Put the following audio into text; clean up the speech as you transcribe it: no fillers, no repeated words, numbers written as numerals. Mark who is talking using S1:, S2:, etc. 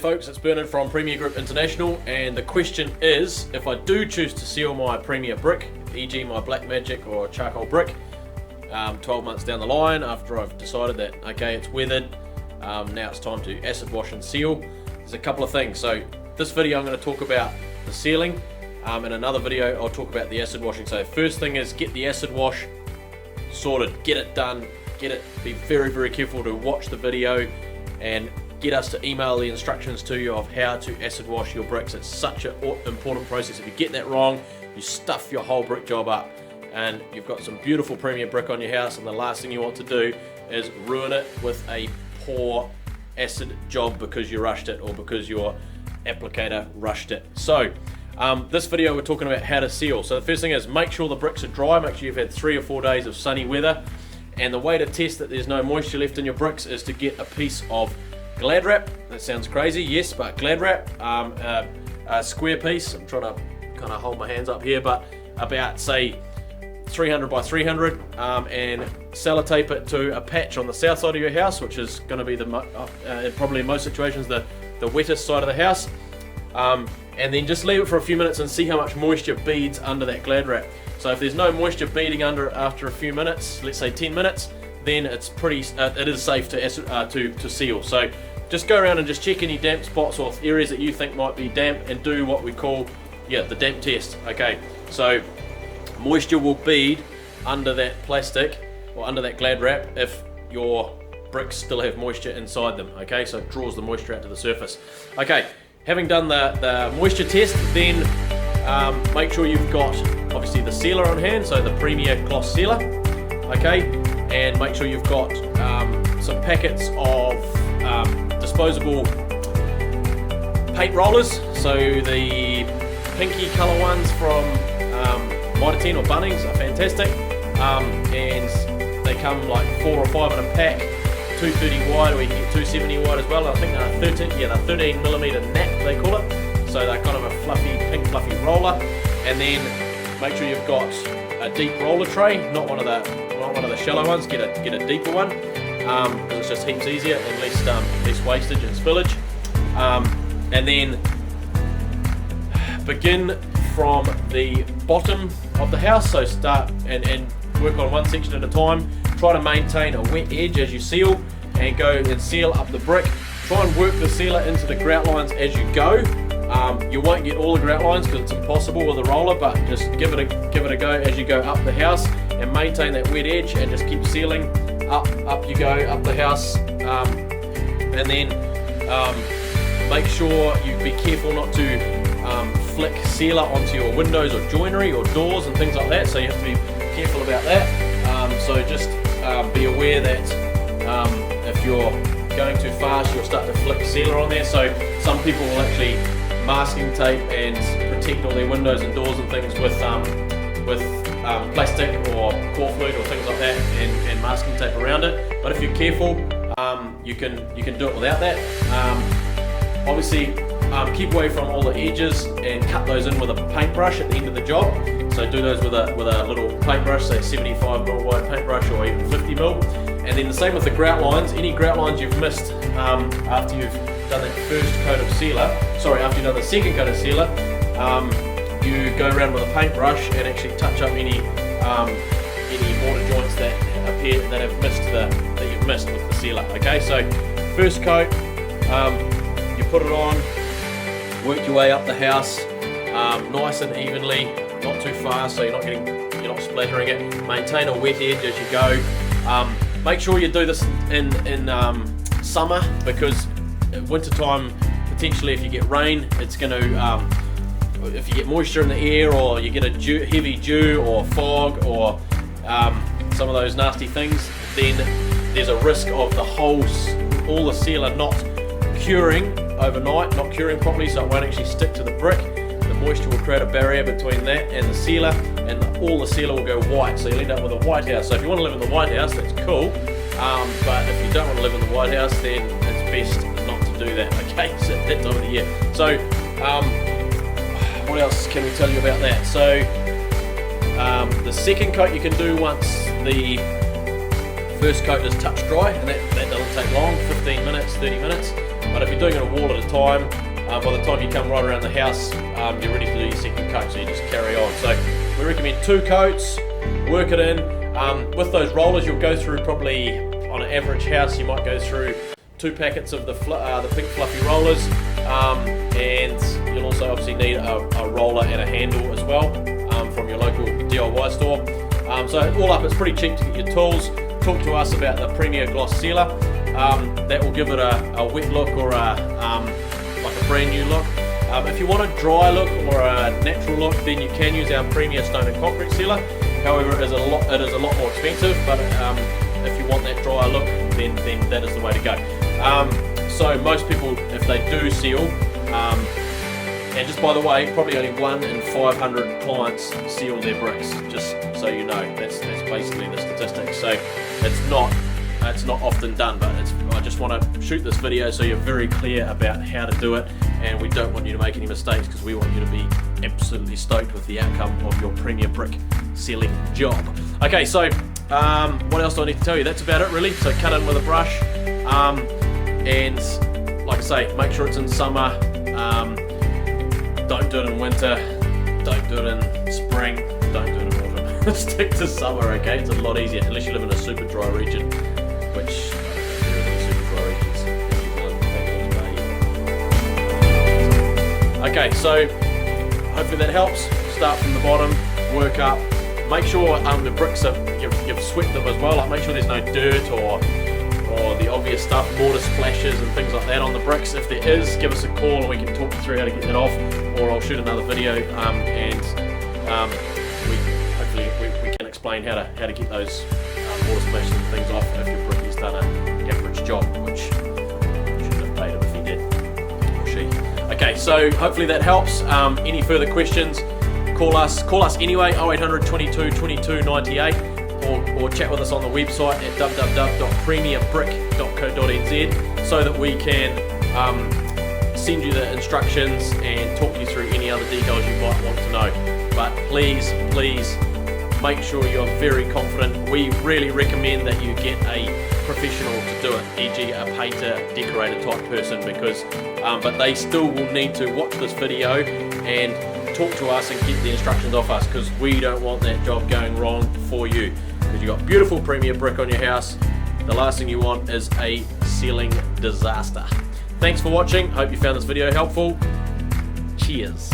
S1: folks, it's Bernard from Premier Group International, and the question is, if I do choose to seal my Premier brick, e.g. my Black Magic or charcoal brick, 12 months down the line after I've decided that, okay, it's weathered, now it's time to acid wash and seal, there's a couple of things. So this video I'm going to talk about the sealing, in another video I'll talk about the acid washing. So first thing is get the acid wash sorted, get it done, be very, very careful to watch the video and get us to email the instructions to you of how to acid wash your bricks. It's such an important process. If you get that wrong, you stuff your whole brick job up and you've got some beautiful Premier brick on your house, and the last thing you want to do is ruin it with a poor acid job because you rushed it or because your applicator rushed it. So this video we're talking about how to seal. So the first thing is make sure the bricks are dry, make sure you've had 3 or 4 days of sunny weather, and the way to test that there's no moisture left in your bricks is to get a piece of Glad Wrap. That sounds crazy, yes, but Glad Wrap, a square piece, I'm trying to kind of hold my hands up here, but about say 300 by 300, and sellotape it to a patch on the south side of your house, which is going to be probably in most situations the wettest side of the house, and then just leave it for a few minutes and see how much moisture beads under that Glad Wrap. So if there's no moisture beading under after a few minutes, let's say 10 minutes, then it's it is safe to seal. So just go around and just check any damp spots or areas that you think might be damp and do what we call the damp test. Okay, so moisture will bead under that plastic or under that Glad Wrap if your bricks still have moisture inside them. Okay, so it draws the moisture out to the surface. Okay, having done the moisture test, then make sure you've got obviously the sealer on hand, so the Premier Gloss Sealer. Okay, and make sure you've got some packets of disposable paint rollers. So the pinky colour ones from Mitre 10 or Bunnings are fantastic, and they come like 4 or 5 in a pack, 230 wide, or you can get 270 wide as well. I think they're 13mm nap they call it. So they're kind of a pink fluffy roller, and then make sure you've got a deep roller tray, not one of the shallow ones. Get a deeper one, because it's just heaps easier and less wastage and spillage. And then begin from the bottom of the house. So start and work on one section at a time. Try to maintain a wet edge as you seal, and go and seal up the brick. Try and work the sealer into the grout lines as you go. You won't get all the grout lines because it's impossible with a roller, but just give it a go as you go up the house and maintain that wet edge and just keep sealing up you go up the house, and then make sure you be careful not to flick sealer onto your windows or joinery or doors and things like that, so you have to be careful about that. So just be aware that if you're going too fast you'll start to flick sealer on there. So some people will actually masking tape and protect all their windows and doors and things with plastic or Corflute or things like that, and masking tape around it. But if you're careful, you can do it without that. Obviously, keep away from all the edges and cut those in with a paintbrush at the end of the job. So do those with a little paintbrush, say 75mm wide paintbrush or even 50mm. And then the same with the grout lines. Any grout lines you've missed after you've done that first coat of sealer, after you've done the second coat of sealer, you go around with a paintbrush and actually touch up any mortar joints that you've missed with the sealer. Okay, so first coat, you put it on, work your way up the house, nice and evenly, not too fast, so you're not splattering it. Maintain a wet edge as you go. Make sure you do this in summer, because wintertime, potentially if you get rain, it's going to, if you get moisture in the air or you get a heavy dew or fog or some of those nasty things, then there's a risk of all the sealer not curing overnight, not curing properly, so it won't actually stick to the brick. The moisture will create a barrier between that and the sealer, and all the sealer will go white, so you'll end up with a white house. So if you want to live in the White House, that's cool, but if you don't want to live in the White House, then it's best not to do that, okay, so that time of the year. So what else can we tell you about that? So the second coat you can do once the first coat is touch dry, and that doesn't take long, 15 minutes, 30 minutes. But if you're doing it a wall at a time, by the time you come right around the house, you're ready to do your second coat, so you just carry on. So we recommend 2 coats, work it in. With those rollers, you'll go through probably, on an average house, you might go through 2 packets of the pink fluffy rollers, and you'll also obviously need a roller and a handle as well from your local DIY store. So all up, it's pretty cheap to get your tools. Talk to us about the Premier Gloss Sealer. That will give it a wet look or like a brand new look. If you want a dry look or a natural look, then you can use our Premier Stone and Concrete Sealer. However, it is a lot more expensive, but if you want that dry look, then that is the way to go. So most people, if they do seal, and just by the way, probably only 1 in 500 clients seal their bricks, just so you know. That's basically the statistics. So it's not often done, but I just want to shoot this video so you're very clear about how to do it, and we don't want you to make any mistakes because we want you to be absolutely stoked with the outcome of your Premier brick sealing job. Okay, so what else do I need to tell you? That's about it really. So cut in with a brush, and like I say, make sure it's in summer. Don't do it in winter, don't do it in spring, don't do it in autumn. Stick to summer, okay? It's a lot easier, unless you live in a super dry region, which there are any super dry regions in New Zealand. Okay, so hopefully that helps. Start from the bottom, work up. Make sure the bricks you've swept them as well. Like make sure there's no dirt or the obvious stuff, mortar splashes and things like that on the bricks. If there is, give us a call and we can talk you through how to get that off, or I'll shoot another video and hopefully we can explain how to get those mortar splashes and things off if your brick has done an average job, which you shouldn't have paid him if he did, or she. Okay, so hopefully that helps. Any further questions, call us anyway, 0800 22 22 98. Or chat with us on the website at www.premierbrick.co.nz so that we can send you the instructions and talk you through any other details you might want to know. But please make sure you're very confident. We really recommend that you get a professional to do it, e.g. a painter, decorator type person, because but they still will need to watch this video and talk to us and get the instructions off us, because we don't want that job going wrong for you. Because you've got beautiful Premier brick on your house, the last thing you want is a sealing disaster. Thanks for watching. Hope you found this video helpful. Cheers.